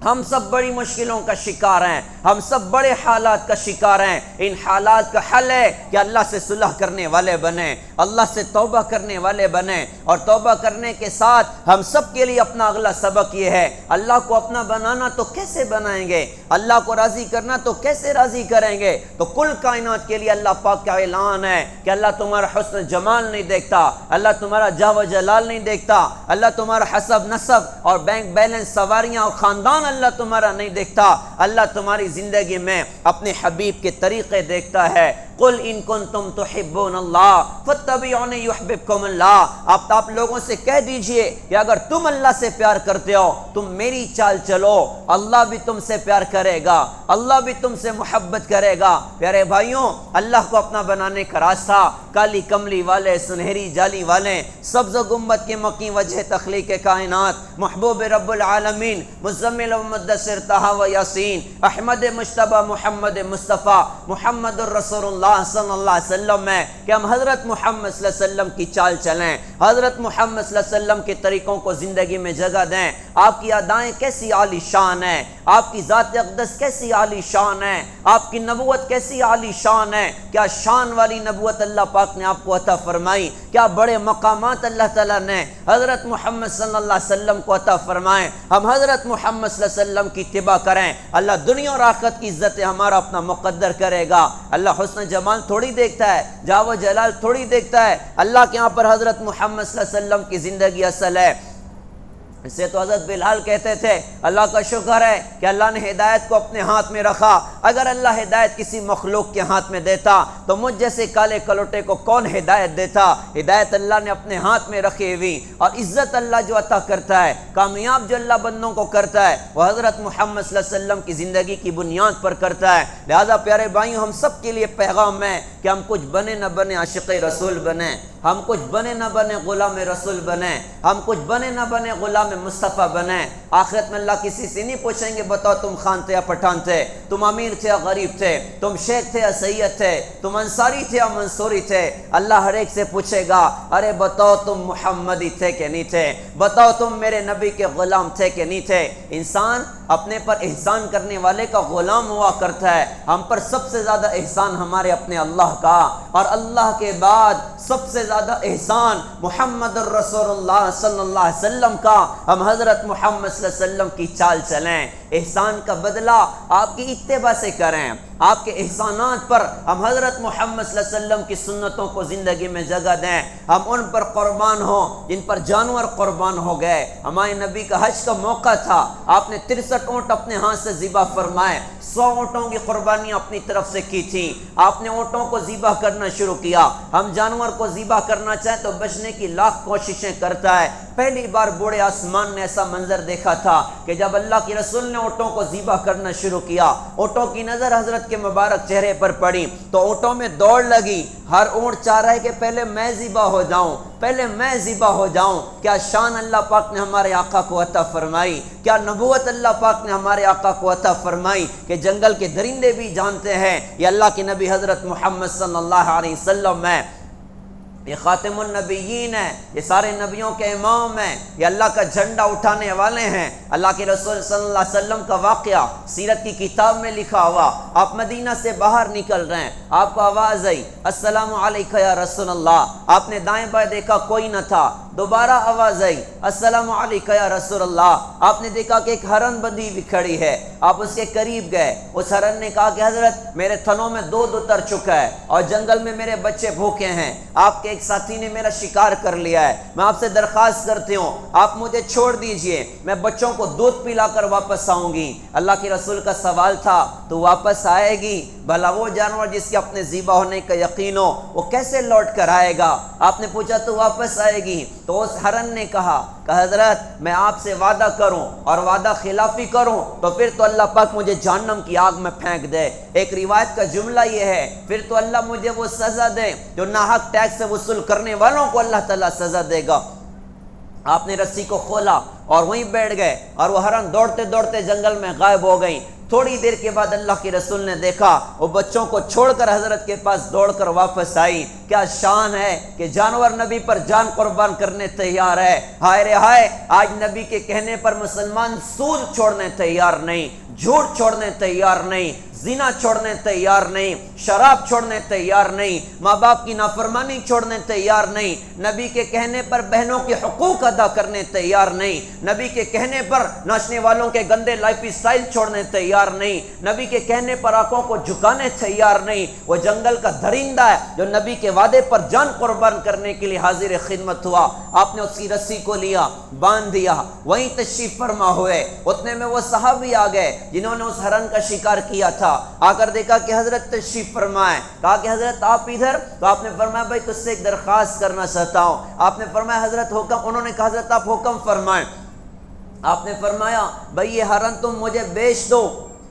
ہم سب بڑی مشکلوں کا شکار ہیں، ہم سب بڑے حالات کا شکار ہیں۔ ان حالات کا حل ہے کہ اللہ سے صلح کرنے والے بنیں، اللہ سے توبہ کرنے والے بنیں، اور توبہ کرنے کے ساتھ ہم سب کے لیے اپنا اگلا سبق یہ ہے، اللہ کو اپنا بنانا تو کیسے بنائیں گے، اللہ کو راضی کرنا تو کیسے راضی کریں گے؟ تو کل کائنات کے لیے اللہ پاک کا اعلان ہے کہ اللہ تمہارا حسن جمال نہیں دیکھتا، اللہ تمہارا جاہ و جلال نہیں دیکھتا، اللہ تمہارا حسب نسب اور بینک بیلنس، سواریاں اور خاندان اللہ تمہارا نہیں دیکھتا، اللہ تمہاری زندگی میں اپنے حبیب کے طریقے دیکھتا ہے۔ قل ان کنتم تحبون اللہ فاتبعونی یحببکم اللہ، آپ لوگوں سے کہہ دیجئے کہ اگر تم اللہ سے پیار کرتے ہو تم میری چال چلو، اللہ بھی تم سے پیار کرے گا، اللہ بھی تم سے محبت کرے گا۔ پیارے بھائیوں، اللہ کو اپنا بنانے کا راستہ کالی کملی والے، سنہری جالی والے، سبز گنبد کے مکی وجہ تخلیق کائنات، محبوب رب العالمین، مزمل و مدثر طہ و یاسین، احمد مجتبی محمد مصطفیٰ محمد الرسول اللہ صلی اللہ علیہ وسلم ہے کہ ہم حضرت محمد صلی اللہ علیہ وسلم کی چال چلیں، حضرت محمد صلی اللہ علیہ وسلم کے طریقوں کو زندگی میں جگہ دیں۔ آپ کی ادائیں کیسی عالی شان ہے، آپ کی ذات اقدس کیسی عالی شان ہے، آپ کی نبوت کیسی عالی شان ہے، کیا شان والی نبوت اللہ پاک نے آپ کو عطا فرمائی، کیا بڑے مقامات اللہ تعالیٰ نے حضرت محمد صلی اللہ علیہ وسلم کو عطا فرمائے۔ ہم حضرت محمد صلی اللہ علیہ وسلم کی اتباع کریں، اللہ دنیا اور آخرت کی عزت ہمارا اپنا مقدر کرے گا۔ اللہ حسن جمال تھوڑی دیکھتا ہے، جاہ و جلال تھوڑی دیکھتا ہے، اللہ کے یہاں پر حضرت محمد صلی اللہ علیہ وسلم کی زندگی اصل ہے۔ اس سے تو حضرت بلال کہتے تھے اللہ کا شکر ہے کہ اللہ نے ہدایت کو اپنے ہاتھ میں رکھا، اگر اللہ ہدایت کسی مخلوق کے ہاتھ میں دیتا تو مجھ جیسے کالے کلوٹے کو کون ہدایت دیتا۔ ہدایت اللہ نے اپنے ہاتھ میں رکھی ہوئی، اور عزت اللہ جو عطا کرتا ہے، کامیاب جو اللہ بندوں کو کرتا ہے، وہ حضرت محمد صلی اللہ علیہ وسلم کی زندگی کی بنیاد پر کرتا ہے۔ لہذا پیارے بھائیوں، ہم سب کے لیے پیغام ہے کہ ہم کچھ بنے نہ بنے عاشق رسول بنیں، ہم کچھ بنے نہ بنے غلام رسول بنیں، ہم کچھ بنے نہ بنے غلام مصطفیٰ بنیں۔ آخرت میں اللہ کسی سے نہیں پوچھیں گے بتاؤ تم خان تھے یا پٹھان تھے، تم امیر تھے یا غریب تھے، تم شیخ تھے یا سید تھے، تم انصاری تھے یا منصوری تھے۔ اللہ ہر ایک سے پوچھے گا ارے بتاؤ تم محمدی تھے کہ نہیں تھے، بتاؤ تم میرے نبی کے غلام تھے کہ نہیں تھے۔ انسان اپنے پر احسان کرنے والے کا غلام ہوا کرتا ہے۔ ہم پر سب سے زیادہ احسان ہمارے اپنے اللہ کا، اور اللہ کے بعد سب سے زیادہ احسان محمد الرسول اللہ صلی اللہ علیہ وسلم کا۔ ہم حضرت محمد صلی اللہ علیہ وسلم کی چال چلیں، احسان کا بدلہ آپ کی اتباع سے کریں، آپ کے احسانات پر ہم حضرت محمد صلی اللہ علیہ وسلم کی سنتوں کو زندگی میں جگہ دیں، ہم ان پر قربان ہوں جن پر جانور قربان ہو گئے۔ ہمارے نبی کا حج کا موقع تھا، آپ نے 63 اونٹ اپنے ہاتھ سے ذبح فرمائے، 100 اونٹوں کی قربانیاں اپنی طرف سے کی تھیں، آپ نے اونٹوں کو ذبح کرنا شروع کیا۔ ہم جانور کو ذبح کرنا چاہیں تو بچنے کی لاکھ کوششیں کرتا ہے۔ پہلی بار بوڑھے آسمان نے ایسا منظر دیکھا تھا کہ جب اللہ کے رسول نے اونٹوں کو ذبح کرنا شروع کیا، اونٹوں کی نظر حضرت کے مبارک چہرے پر پڑی تو اونٹوں میں دوڑ لگی، ہر اونٹ چاہ رہا ہے کہ پہلے میں ذبح ہو جاؤں، پہلے میں ذبح ہو جاؤں۔ کیا شان اللہ پاک نے ہمارے آقا کو عطا فرمائی، کیا نبوت اللہ پاک نے ہمارے آقا کو عطا فرمائی کہ جنگل کے درندے بھی جانتے ہیں یہ اللہ کے نبی حضرت محمد صلی اللہ علیہ وسلم ہے، یہ خاتم النبیین ہے، یہ سارے نبیوں کے امام ہیں، یہ اللہ کا جھنڈا اٹھانے والے ہیں۔ اللہ کے رسول صلی اللہ علیہ وسلم کا واقعہ سیرت کی کتاب میں لکھا ہوا، آپ مدینہ سے باہر نکل رہے ہیں، آپ کو آواز آئی السلام علیکہ یا رسول اللہ، آپ نے دائیں بائیں دیکھا کوئی نہ تھا، دوبارہ آواز آئی السلام علیکہ یا رسول اللہ، آپ نے دیکھا کہ ایک ہرن بندھی ہوئی کھڑی ہے، آپ اس کے قریب گئے، اس ہرن نے کہا کہ حضرت میرے تھنوں میں دودھ اتر چکا ہے اور جنگل میں میرے بچے بھوکے ہیں، آپ کے ایک ساتھی نے میرا شکار کر لیا ہے، میں آپ سے درخواست کرتی ہوں آپ مجھے چھوڑ دیجئے، میں بچوں کو دودھ پلا کر واپس آؤں گی۔ اللہ کے رسول کا سوال تھا تو واپس آئے گی؟ بھلا وہ جانور جس کے اپنے ذبح ہونے کا یقین ہو وہ کیسے لوٹ کر آئے گا؟ آپ نے پوچھا تو واپس آئے گی؟ تو اس ہرن نے کہا کہ حضرت میں آپ سے وعدہ کروں اور وعدہ خلافی کروں تو پھر تو اللہ پاک مجھے جہنم کی آگ میں پھینک دے۔ ایک روایت کا جملہ یہ ہے پھر تو اللہ مجھے وہ سزا دے جو ناحق ٹیکس سے وصول کرنے والوں کو اللہ تعالیٰ سزا دے گا۔ آپ نے رسی کو کھولا اور وہیں بیٹھ گئے اور وہ ہرن دوڑتے دوڑتے جنگل میں غائب ہو گئی۔ تھوڑی دیر کے بعد اللہ کے رسول نے دیکھا وہ بچوں کو چھوڑ کر حضرت کے پاس دوڑ کر واپس آئی۔ کیا شان ہے کہ جانور نبی پر جان قربان کرنے تیار ہے۔ ہائے رے ہائے، آج نبی کے کہنے پر مسلمان سود چھوڑنے تیار نہیں، جھوٹ چھوڑنے تیار نہیں، زنا چھوڑنے تیار نہیں، شراب چھوڑنے تیار نہیں، ماں باپ کی نافرمانی چھوڑنے تیار نہیں، نبی کے کہنے پر بہنوں کے حقوق ادا کرنے تیار نہیں، نبی کے کہنے پر ناچنے والوں کے گندے لائف سٹائل چھوڑنے تیار نہیں، نبی کے کہنے پر آنکھوں کو جھکانے تیار نہیں۔ وہ جنگل کا درندہ ہے جو نبی کے وعدے پر جان قربان کرنے کے لیے حاضر خدمت ہوا۔ آپ نے اس کی رسی کو لیا، باندھ دیا، وہیں تشریف فرما ہوئے۔ اتنے میں وہ صحابی آ گئے، جنہوں نے اس ہرن کا شکار کیا تھا، آ کر دیکھا کہ حضرت تشریف فرمائے، کہا کہ حضرت آپ ادھر؟ تو آپ نے فرمایا بھائی تجھ سے ایک درخواست کرنا چاہتا ہوں۔ آپ نے فرمایا حضرت حکم؟ انہوں نے کہا حضرت آپ حکم فرمائیں۔ آپ نے فرمایا بھائی یہ ہرن تم مجھے بیچ دو۔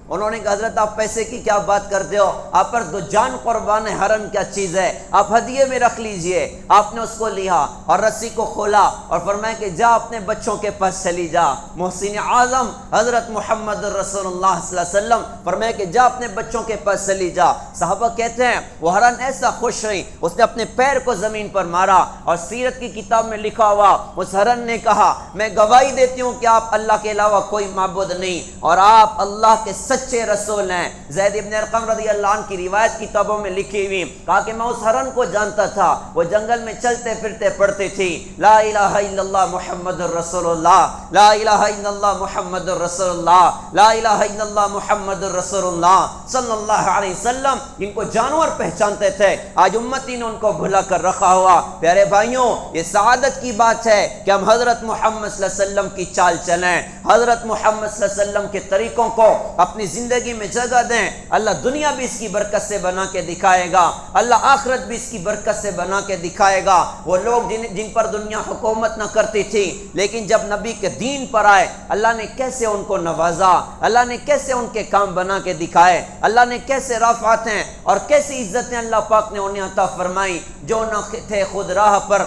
انہوں نے کہا حضرت آپ پیسے کی کیا بات کرتے ہو، آپ پر دو جان قربان ہے، ہرن کیا چیز ہے، آپ ہدیے میں رکھ لیجئے۔ آپ نے اس کو لیا اور رسی کو کھولا اور فرمایا کہ جا اپنے بچوں کے پاس چلی جا۔ محسن اعظم حضرت محمد رسول اللہ صلی اللہ علیہ وسلم فرمایا کہ جا اپنے بچوں کے پاس چلی جا۔ صحابہ کہتے ہیں وہ ہرن ایسا خوش ہوئی، اس نے اپنے پیر کو زمین پر مارا، اور سیرت کی کتاب میں لکھا ہوا اس ہرن نے کہا میں گواہی دیتی ہوں کہ آپ اللہ کے علاوہ کوئی معبود نہیں اور آپ اللہ کے سچے رسول ہیں۔ زید ابن ارقم رضی اللہ عنہ کی روایت کتابوں میں لکھی ہوئی، کہا کہ میں اس ہرن کو جانتا تھا، وہ جنگل میں چلتے پھرتے پڑھتے تھی لا الہ الا اللہ محمد الرسول اللہ، لا الہ الا اللہ محمد الرسول اللہ، لا الہ الا اللہ محمد الرسول اللہ صلی اللہ علیہ وسلم، جن کو جانور پہچانتے تھے آج امتی نے ان کو بھلا کر رکھا ہوا۔ پیارے بھائیوں یہ سعادت کی بات ہے کہ ہم حضرت محمد صلی اللہ علیہ وسلم کی چال چلیں، حضرت محمد صلی اللہ علیہ وسلم کے طریقوں کو اپنی زندگی میں جگہ دیں۔ اللہ دنیا بھی اس کی برکت سے بنا کے دکھائے گا، اللہ آخرت بھی اس کی برکت سے بنا کے دکھائے گا۔ وہ لوگ جن پر دنیا حکومت نہ کرتی تھی لیکن جب نبی کے دین پر آئے اللہ نے کیسے ان کو نوازا، اللہ نے کیسے ان کے کام بنا کے دکھائے، اللہ نے کیسے رفعتیں اور کیسی عزتیں اللہ پاک نے انہیں عطا فرمائی۔ جو نہ تھے خود راہ پر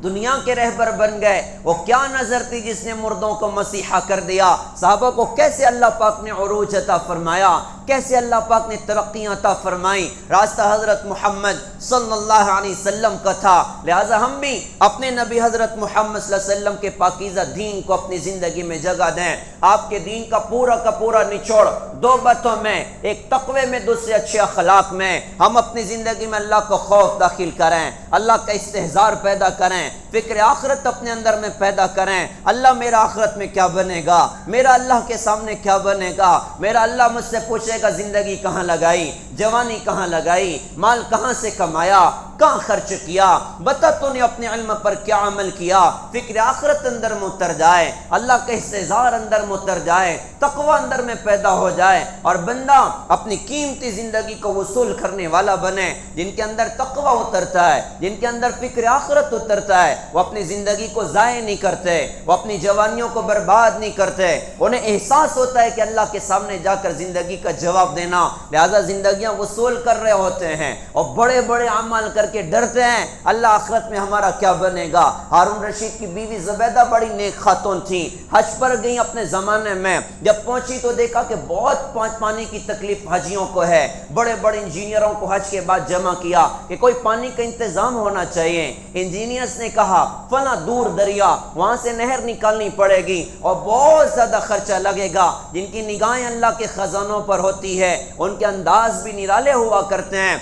دنیا کے رہبر بن گئے، وہ کیا نظر تھی جس نے مردوں کو مسیحا کر دیا۔ صحابہ کو کیسے اللہ پاک نے عروج عطا فرمایا، کیسے اللہ پاک نے ترقیاں عطا فرمائی۔ راستہ حضرت محمد صلی اللہ علیہ وسلم کا تھا، لہٰذا ہم بھی اپنے نبی حضرت محمد صلی اللہ علیہ وسلم کے پاکیزہ دین کو اپنی زندگی میں جگہ دیں۔ آپ کے دین کا پورا نچوڑ دو باتوں میں، ایک تقوی میں، دوسرے اچھے اخلاق میں۔ ہم اپنی زندگی میں اللہ کو خوف داخل کریں، اللہ کا استحضار پیدا کریں، فکر آخرت اپنے اندر میں پیدا کریں۔ اللہ میرا آخرت میں کیا بنے گا، میرا اللہ کے سامنے کیا بنے گا، میرا اللہ مجھ سے پوچھے گا زندگی کہاں لگائی، جوانی کہاں لگائی، مال کہاں سے کمایا، کہاں خرچ کیا، بتا تو نے اپنے علم پر کیا عمل کیا۔ فکر آخرت اندر میں اتر جائے، اللہ کا استحضار اندر میں اتر جائے، تقوی اندر میں پیدا ہو جائے اور بندہ اپنی قیمتی زندگی کو وصول کرنے والا بنے۔ جن کے اندر تقوی اترتا ہے، جن کے اندر فکر آخرت اترتا ہے، وہ اپنی زندگی کو ضائع نہیں کرتے، وہ اپنی جوانیوں کو برباد نہیں کرتے۔ انہیں احساس ہوتا ہے کہ اللہ کے سامنے جا کر زندگی کا جواب دینا، لہذا زندگیاں وصول کر رہے ہوتے ہیں اور بڑے بڑے اعمال کر کے ڈرتے ہیں اللہ آخرت میں ہمارا کیا بنے گا۔ ہارون رشید کی بیوی زبیدہ بڑی نیک خاتون تھی، حج پر گئی اپنے زمانے میں، جب پہنچی تو دیکھا کہ بہت پانی کی تکلیف حجیوں کو ہے۔ بڑے بڑے انجینئروں کو حج کے بعد جمع کیا کہ کوئی پانی کا انتظام ہونا چاہیے۔ انجینئرز نے کہا فلاں دور دریا، وہاں سے نہر نکالنی پڑے گی اور بہت زیادہ خرچہ لگے گا۔ جن کی نگاہیں اللہ کے خزانوں پر ہوتی ہے ان کے انداز بھی نرالے ہوا کرتے ہیں۔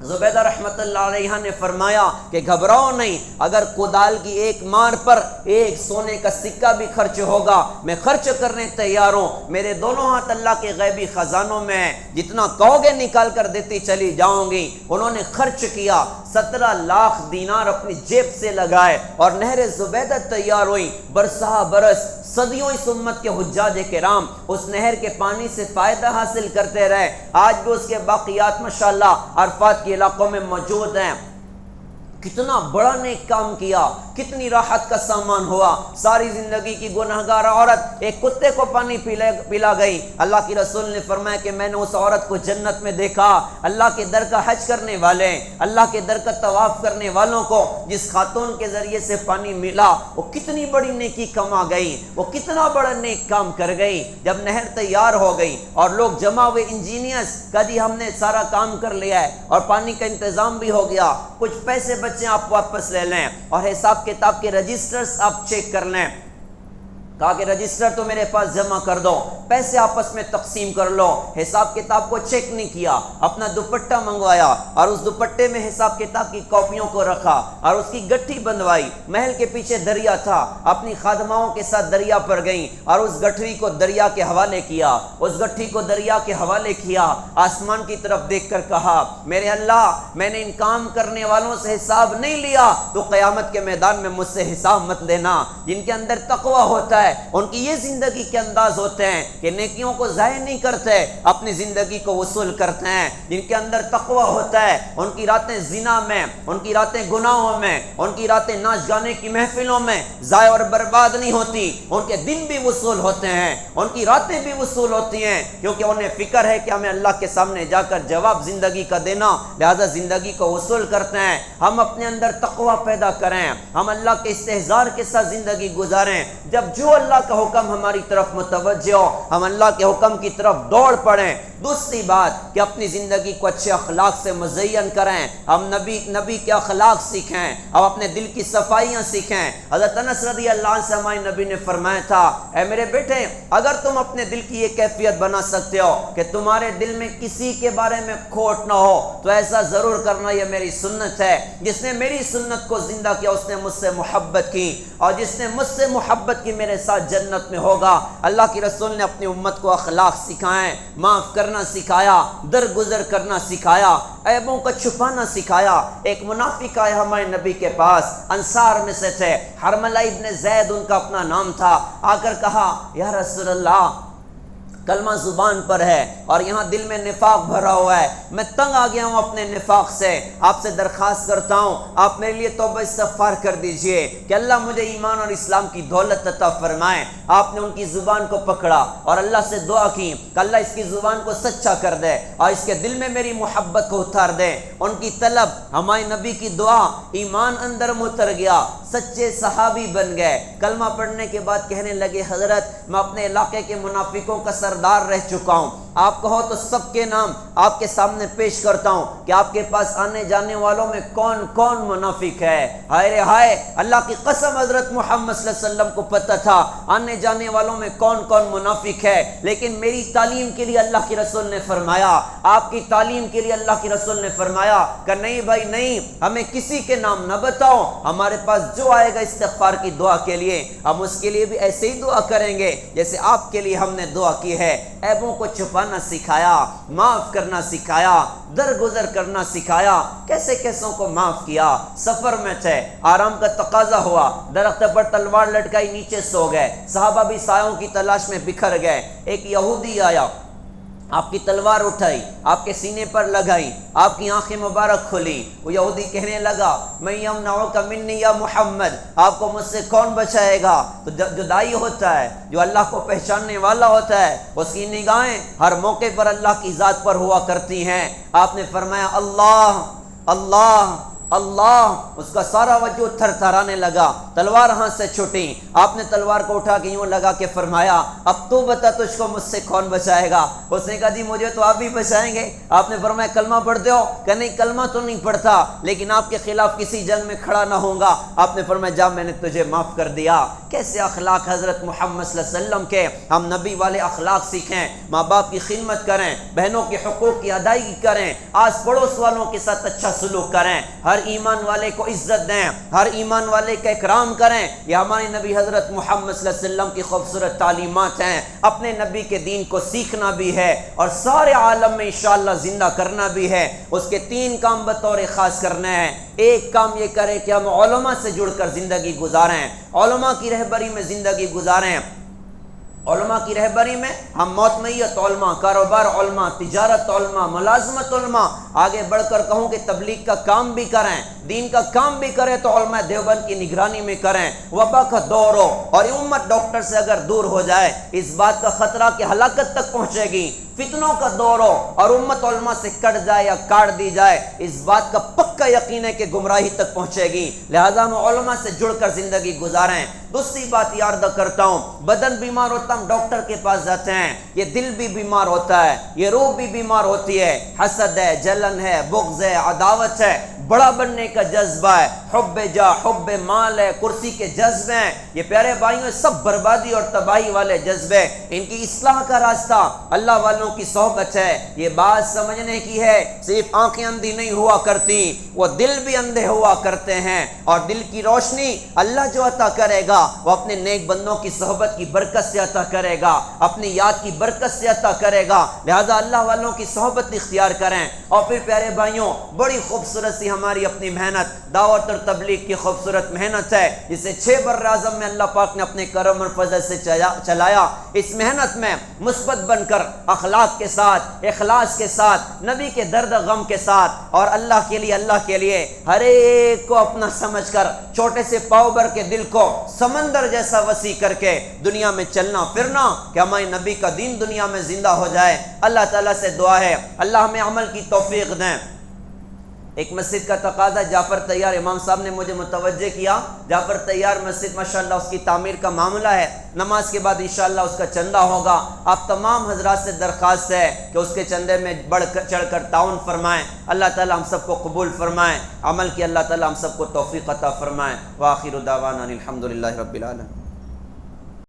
زبیدہ رحمت اللہ علیہ نے فرمایا کہ گھبراؤ نہیں، اگر کدال کی ایک مار پر ایک سونے کا سکہ بھی خرچ ہوگا میں خرچ کرنے تیار ہوں۔ میرے دونوں ہاتھ اللہ کے غیبی خزانوں میں ہیں، جتنا کہو گے نکال کر دیتی چلی جاؤں گی۔ انہوں نے خرچ کیا، 17 لاکھ دینار اپنی جیب سے لگائے اور نہر زبیدہ تیار ہوئی۔ برسہ برس صدیوں اس امت کے حجاج کرام اس نہر کے پانی سے فائدہ حاصل کرتے رہے۔ آج بھی اس کے باقیات ماشاءاللہ عرفات کے علاقوں میں موجود ہیں۔ کتنا بڑا نیک کام کیا، کتنی راحت کا سامان ہوا۔ ساری زندگی کی گناہگار عورت ایک کتے کو پانی پلا گئی۔ اللہ کی رسول نے فرمایا کہ میں نے اس عورت کو جنت میں دیکھا۔ اللہ کے در کا حج کرنے والے، اللہ کے در کا طواف کرنے والوں کو جس خاتون کے ذریعے سے پانی ملا وہ کتنی بڑی نیکی کما گئی، وہ کتنا بڑا نیک کام کر گئی۔ جب نہر تیار ہو گئی اور لوگ جمع ہوئے، انجینئرز کہا جی ہم نے سارا کام کر لیا ہے اور پانی کا انتظام بھی ہو گیا، کچھ پیسے بچے آپ واپس لے لیں اور حساب کتاب کے رجسٹرز آپ چیک کر لیں۔ کہا کہ رجسٹر تو میرے پاس جمع کر دو، پیسے آپس میں تقسیم کر لو۔ حساب کتاب کو چیک نہیں کیا، اپنا دوپٹہ منگوایا اور اس دوپٹے میں حساب کتاب کی کاپیوں کو رکھا اور اس کی گٹھی بندوائی۔ محل کے پیچھے دریا تھا، اپنی خادماؤں کے ساتھ دریا پر گئیں اور اس گٹھی کو دریا کے حوالے کیا، اس گٹھی کو دریا کے حوالے کیا۔ آسمان کی طرف دیکھ کر کہا میرے اللہ میں نے ان کام کرنے والوں سے حساب نہیں لیا تو قیامت کے میدان میں مجھ سے حساب مت لینا۔ جن کے اندر تقوی ہوتا ہے ہے ان کی یہ زندگی کے انداز ہوتے ہیں کہ نیکیوں کو ضائع نہیں کرتے، اپنی زندگی کو وصول کرتے ہیں۔ جن کے اندر تقوی ہوتا ہے ان کی راتیں زنا میں، ان کی راتیں گناہوں میں، ان کی راتیں ناچ گانے کی محفلوں میں ضائع اور برباد نہیں ہوتی، ان کے دن بھی وصول ہوتے ہیں، ان کی راتیں بھی وصول ہوتی ہیں، کیونکہ انہیں فکر ہے کہ ہمیں اللہ کے سامنے جا کر جواب زندگی کا دینا، لہذا زندگی کو وصول کرتے ہیں۔ ہم اپنے اندر تقوی پیدا کریں، ہم اللہ کے استحضار کے ساتھ زندگی گزاریں، جب جو اللہ کا حکم ہماری طرف متوجہ ہو ہم اللہ کے حکم کی طرف دوڑ پڑیں۔ دوسری بات کہ اپنی زندگی کو اچھے اخلاق سے مزین کریں، ہم نبی کے اخلاق سیکھیں، ہم اپنے دل کی صفائیاں سیکھیں۔ حضرت انس رضی اللہ عنہ سے ہمارے نبی نے فرمایا تھا، اے میرے بیٹے اگر تم اپنے دل کی یہ کیفیت بنا سکتے ہو کہ تمہارے دل میں کسی کے بارے میں کھوٹ نہ ہو تو ایسا ضرور کرنا، یہ میری سنت ہے۔ جس نے میری سنت کو زندہ کیا اس نے مجھ سے محبت کی، اور جس نے مجھ سے محبت کی میرے ساتھ جنت میں ہوگا۔ اللہ کی رسول نے اپنی امت کو اخلاق سکھائیں، معاف کرنا سکھایا، درگزر کرنا سکھایا، عیبوں کو چھپانا سکھایا۔ ایک منافق آئے ہمارے نبی کے پاس، انصار میں سے تھے، حرملہ ابن زید ان کا اپنا نام تھا، آ کر کہا یا رسول اللہ کلمہ زبان پر ہے اور یہاں دل میں نفاق بھرا ہوا ہے، میں تنگ آ گیا ہوں اپنے نفاق سے، آپ سے درخواست کرتا ہوں آپ میرے لیے توبہ استغفار کر دیجئے کہ اللہ مجھے ایمان اور اسلام کی دولت عطا فرمائے۔ آپ نے ان کی زبان کو پکڑا اور اللہ سے دعا کی کہ اللہ اس کی زبان کو سچا کر دے اور اس کے دل میں میری محبت کو اتار دے۔ ان کی طلب، ہمارے نبی کی دعا، ایمان اندر میں اتر گیا، سچے صحابی بن گئے۔ کلمہ پڑھنے کے بعد کہنے لگے حضرت میں اپنے علاقے کے منافقوں کا سردار رہ چکا ہوں، آپ کہو تو سب کے نام آپ کے سامنے پیش کرتا ہوں کہ آپ کے پاس آنے جانے والوں میں کون کون منافق ہے۔ ہائے رے ہائے، اللہ کی قسم حضرت محمد صلی اللہ علیہ وسلم کو پتہ تھا آنے جانے والوں میں کون کون منافق ہے، لیکن میری تعلیم کے لیے اللہ کے رسول نے فرمایا، آپ کی تعلیم کے لیے اللہ کے رسول نے فرمایا کہ نہیں بھائی نہیں، ہمیں کسی کے نام نہ بتاؤ، ہمارے پاس جو آئے گا استغفار کی دعا کے لیے ہم اس کے لیے بھی ایسے ہی دعا کریں گے جیسے آپ کے لیے ہم نے دعا کی ہے۔ عیبوں کو چھپانا سکھایا، معاف کرنا سکھایا، درگزر کرنا سکھایا، کیسے کیسوں کو معاف کیا۔ سفر میں تھے، آرام کا تقاضا ہوا، درخت پر تلوار لٹکائی نیچے سو گئے، صحابہ بھی سایوں کی تلاش میں بکھر گئے۔ ایک یہودی آیا، آپ کی تلوار اٹھائی، آپ کے سینے پر لگائی، آپ کی آنکھیں مبارک کھلی۔ وہ یہودی کہنے لگا میں یمنعک منی یا محمد، آپ کو مجھ سے کون بچائے گا؟ تو جدائی ہوتا ہے، جو اللہ کو پہچاننے والا ہوتا ہے اس کی نگاہیں ہر موقع پر اللہ کی ذات پر ہوا کرتی ہیں۔ آپ نے فرمایا اللہ اللہ اللہ، اس کا سارا وجود تھر تھرانے لگا، تلوار ہاتھ سے چھوٹی، آپ نے تلوار کو اٹھا کے یوں لگا کے فرمایا اب تو بتا تجھ کو مجھ سے کون بچائے گا؟ اس نے کہا جی مجھے تو آپ ہی بچائیں گے۔ آپ نے فرمایا کلمہ پڑھتے ہو؟ کہ نہیں کلمہ تو نہیں پڑھتا لیکن آپ کے خلاف کسی جنگ میں کھڑا نہ ہوں گا۔ آپ نے فرمایا جا میں نے تجھے معاف کر دیا۔ کیسے اخلاق حضرت محمد صلی اللہ علیہ وسلم کے، ہم نبی والے اخلاق سیکھیں، ماں باپ کی خدمت کریں، بہنوں کے حقوق کی ادائیگی کریں، آس پڑوس والوں کے ساتھ اچھا سلوک کریں، ہر ایمان والے کو عزت دیں، ہر ایمان والے کا اکرام کریں۔ یہ ہمارے نبی حضرت محمد صلی اللہ علیہ وسلم کی خوبصورت تعلیمات ہیں۔ اپنے نبی کے دین کو سیکھنا بھی ہے اور سارے عالم میں انشاءاللہ زندہ کرنا بھی ہے۔ اس کے 3 کام بطور خاص کرنے ہیں۔ ایک کام یہ کرے کہ ہم علماء سے جڑ کر زندگی گزاریں، علماء کی رہبری میں زندگی گزاریں۔ علماء کی رہبری میں ہم موتمیت علماء، کاروبار علماء، تجارت علماء، ملازمت علماء، آگے بڑھ کر کہوں کہ تبلیغ کا کام بھی کریں، دین کا کام بھی کریں تو علماء دیوبند کی نگرانی میں کریں۔ وبا کا دور ہو اور امت ڈاکٹر سے اگر دور ہو جائے اس بات کا خطرہ کہ ہلاکت تک پہنچے گی، فتنوں کا دور ہو اور امت علماء سے کٹ جائے یا کاٹ دی جائے اس بات کا پکا یقین ہے کہ گمراہی تک پہنچے گی، لہذا ہم علماء سے جڑ کر زندگی گزاریں۔ دوسری بات یاد کرتا ہوں، بدن بیمار ہوتا ہم ڈاکٹر کے پاس جاتے ہیں، یہ دل بھی بیمار ہوتا ہے، یہ روح بھی بیمار ہوتی ہے، حسد ہے، جلن ہے، بغض ہے، عداوت ہے، بڑا بننے کا جذبہ ہے، حب جا، حب مال ہے، کرسی کے جذبے ہیں، یہ پیارے بھائیوں سب بربادی اور تباہی والے جذبے، ان کی اصلاح کا راستہ اللہ والوں کی صحبت ہے۔ یہ بات سمجھنے کی ہے، صرف آنکھیں اندھی نہیں ہوا کرتی، وہ دل بھی اندھے ہوا کرتے ہیں، اور دل کی روشنی اللہ جو عطا کرے گا وہ اپنے نیک بندوں کی صحبت کی برکت سے عطا کرے گا، اپنی یاد کی برکت سے عطا کرے گا، لہذا اللہ والوں کی صحبت اختیار کریں۔ اور پھر پیارے بھائیوں بڑی خوبصورت سی ہماری اپنی محنت، دعوت اور تبلیغ کی خوبصورت محنت ہے جسے 6 بر اعظم میں اللہ پاک نے اپنے کرم اور فضل سے چلایا. اس محنت میں مثبت بن کر اخلاق کے ساتھ، اخلاص کے ساتھ، نبی کے درد غم کے ساتھ اور اللہ کے لیے ہر ایک کو اپنا سمجھ کر چھوٹے سے پاؤ بھر کے دل کو سمندر جیسا وسیع کر کے دنیا میں چلنا پھرنا کہ ہمارے نبی کا دین دنیا میں زندہ ہو جائے. اللہ تعالیٰ سے دعا ہے اللہ ہمیں عمل کی توفیق دیں. ایک مسجد کا تقاضا جعفر طیار امام صاحب نے مجھے متوجہ کیا. جعفر طیار مسجد ماشاءاللہ اس کی تعمیر کا معاملہ ہے. نماز کے بعد انشاءاللہ اس کا چندہ ہوگا. آپ تمام حضرات سے درخواست ہے کہ اس کے چندے میں بڑھ کر چڑھ کر تعاون فرمائیں. اللہ تعالی ہم سب کو قبول فرمائیں. عمل کی اللہ تعالی ہم سب کو توفیق عطا فرمائیں. وآخر دعوانا الحمدللہ رب العالمین.